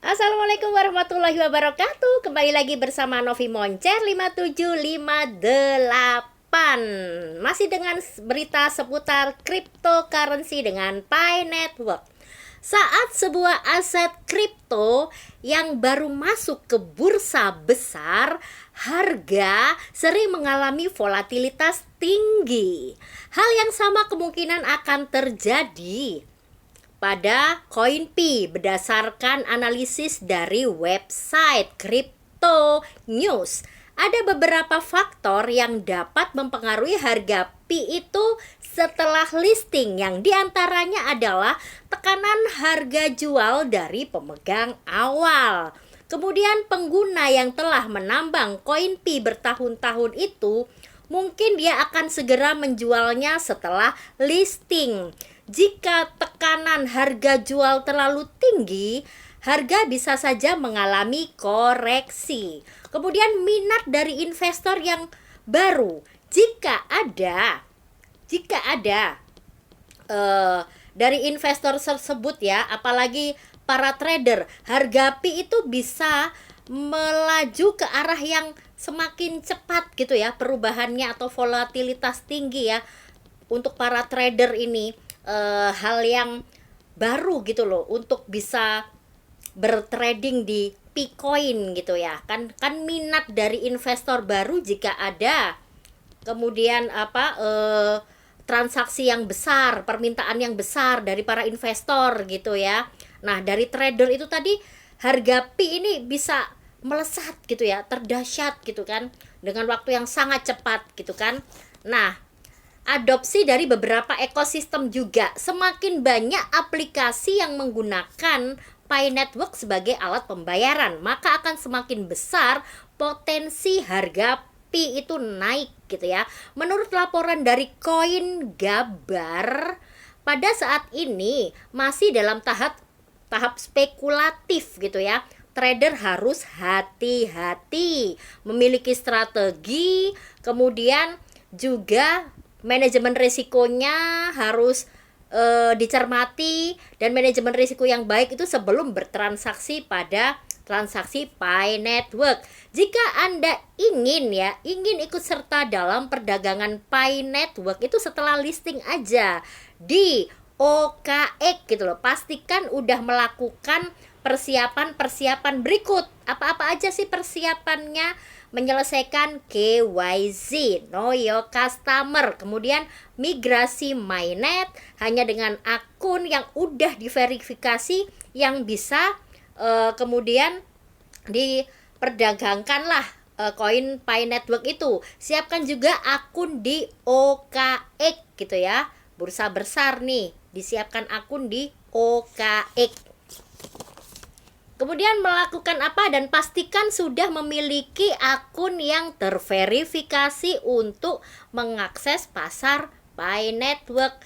Assalamualaikum warahmatullahi wabarakatuh. Kembali lagi bersama Novi Moncer 5758. Masih dengan berita seputar cryptocurrency dengan Pi Network. Saat sebuah aset kripto yang baru masuk ke bursa besar, harga sering mengalami volatilitas tinggi. Hal yang sama kemungkinan akan terjadi pada CoinPi berdasarkan analisis dari website Crypto News. Ada beberapa faktor yang dapat mempengaruhi harga Pi itu setelah listing, yang diantaranya adalah tekanan harga jual dari pemegang awal. Kemudian pengguna yang telah menambang CoinPi bertahun-tahun itu mungkin dia akan segera menjualnya setelah listing. Jika tekanan harga jual terlalu tinggi, harga bisa saja mengalami koreksi. Kemudian minat dari investor yang baru, jika ada dari investor tersebut ya, apalagi para trader, harga Pi itu bisa melaju ke arah yang semakin cepat gitu ya, perubahannya atau volatilitas tinggi ya. Untuk para trader ini hal yang baru gitu loh untuk bisa bertrading di Picoin gitu ya. Kan minat dari investor baru jika ada. Kemudian transaksi yang besar, permintaan yang besar dari para investor gitu ya. Nah, dari trader itu tadi harga Pi ini bisa melesat gitu ya, terdahsyat gitu kan, dengan waktu yang sangat cepat gitu kan. Nah, adopsi dari beberapa ekosistem juga. Semakin banyak aplikasi yang menggunakan Pi Network sebagai alat pembayaran, maka akan semakin besar potensi harga Pi itu naik gitu ya. Menurut laporan dari CoinGabar, pada saat ini masih dalam tahap spekulatif gitu ya. Trader harus hati-hati, memiliki strategi, kemudian juga manajemen risikonya harus dicermati, dan manajemen risiko yang baik itu sebelum bertransaksi pada transaksi Pi Network. Jika Anda ingin ikut serta dalam perdagangan Pi Network itu setelah listing aja di OKX gitu loh. Pastikan udah melakukan persiapan berikut. Apa-apa aja sih persiapannya? Menyelesaikan KYC, Know Your Customer, kemudian migrasi mainnet hanya dengan akun yang udah diverifikasi yang bisa kemudian diperdagangkan lah koin Pi Network itu. Siapkan juga akun di OKX gitu ya, bursa besar nih, disiapkan akun di OKX. Kemudian melakukan apa? Dan pastikan sudah memiliki akun yang terverifikasi untuk mengakses pasar Pi Network.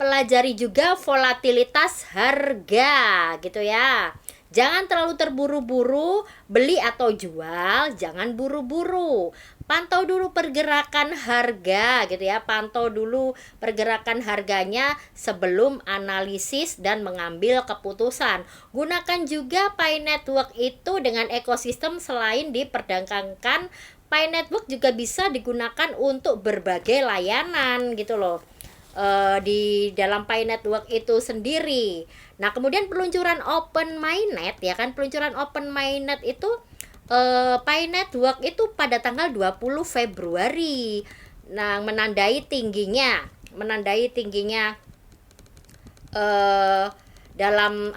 Pelajari juga volatilitas harga gitu ya. Jangan terlalu terburu-buru beli atau jual, jangan buru-buru. Pantau dulu pergerakan harga gitu ya. Pantau dulu pergerakan harganya sebelum analisis dan mengambil keputusan. Gunakan juga Pi Network itu dengan ekosistem selain diperdagangkan. Pi Network juga bisa digunakan untuk berbagai layanan gitu loh. Di dalam Pi Network itu sendiri. Nah, kemudian peluncuran Open Mainnet ya kan, peluncuran Open Mainnet itu Pi Network itu pada tanggal 20 Februari. Nah, menandai tingginya dalam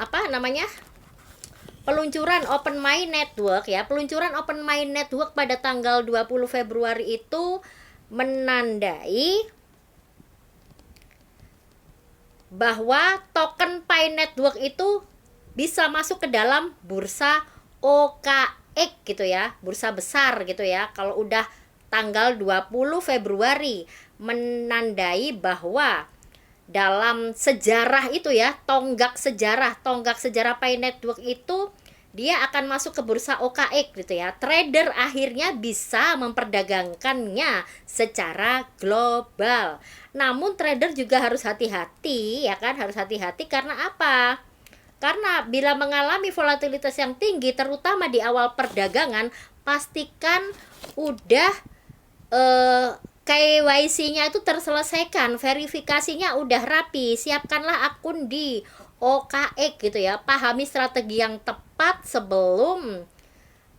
peluncuran Open Pi Network ya. Peluncuran Open Pi Network pada tanggal 20 Februari itu menandai bahwa token Pi Network itu bisa masuk ke dalam bursa OKX gitu ya, bursa besar gitu ya. Kalau udah tanggal 20 Februari menandai bahwa dalam sejarah itu ya, tonggak sejarah Pi Network itu dia akan masuk ke bursa OKX gitu ya. Trader akhirnya bisa memperdagangkannya secara global. Namun trader juga harus hati-hati ya kan, harus hati-hati karena apa? Karena bila mengalami volatilitas yang tinggi, terutama di awal perdagangan, pastikan udah KYC-nya itu terselesaikan, verifikasinya udah rapi, siapkanlah akun di OKX gitu ya. Pahami strategi yang tepat sebelum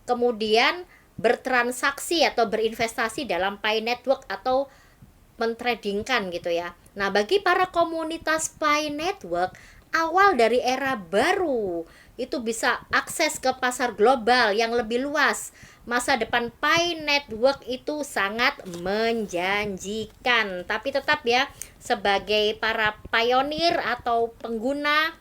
kemudian bertransaksi atau berinvestasi dalam Pi Network atau mentradingkan gitu ya. Nah, bagi para komunitas Pi Network, awal dari era baru itu bisa akses ke pasar global yang lebih luas. Masa depan Pi Network itu sangat menjanjikan. Tapi tetap ya, sebagai para pionir atau pengguna,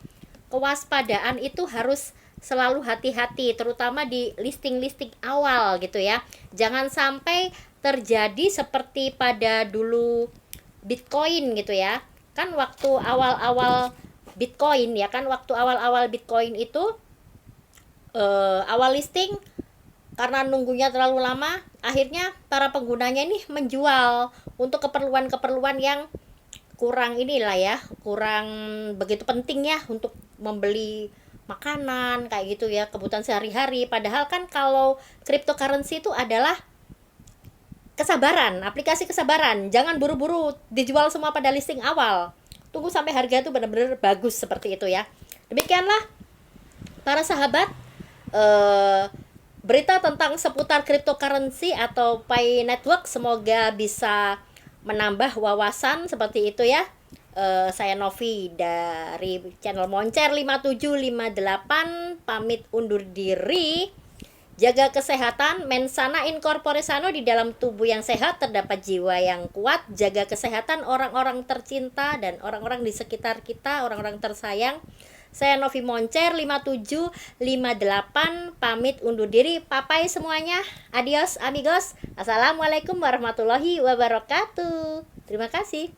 kewaspadaan itu harus selalu hati-hati, terutama di listing-listing awal gitu ya. Jangan sampai terjadi seperti pada dulu Bitcoin gitu ya. Kan waktu awal-awal Bitcoin ya kan, waktu awal-awal Bitcoin itu awal listing, karena nunggunya terlalu lama, akhirnya para penggunanya ini menjual untuk keperluan-keperluan yang kurang inilah ya, kurang begitu penting ya, untuk membeli makanan kayak gitu ya, kebutuhan sehari-hari. Padahal kan kalau cryptocurrency itu adalah kesabaran, aplikasi kesabaran. Jangan buru-buru dijual semua pada listing awal. Tunggu sampai harga itu benar-benar bagus seperti itu ya. Demikianlah para sahabat, berita tentang seputar cryptocurrency atau Pi Network. Semoga bisa menambah wawasan seperti itu ya. Saya Novi dari channel Moncer 5758 pamit undur diri. Jaga kesehatan, mensana in corpore sano, di dalam tubuh yang sehat terdapat jiwa yang kuat. Jaga kesehatan orang-orang tercinta dan orang-orang di sekitar kita, orang-orang tersayang. Saya Novi Moncer 5758 pamit undur diri. Papai semuanya. Adios amigos. Assalamualaikum warahmatullahi wabarakatuh. Terima kasih.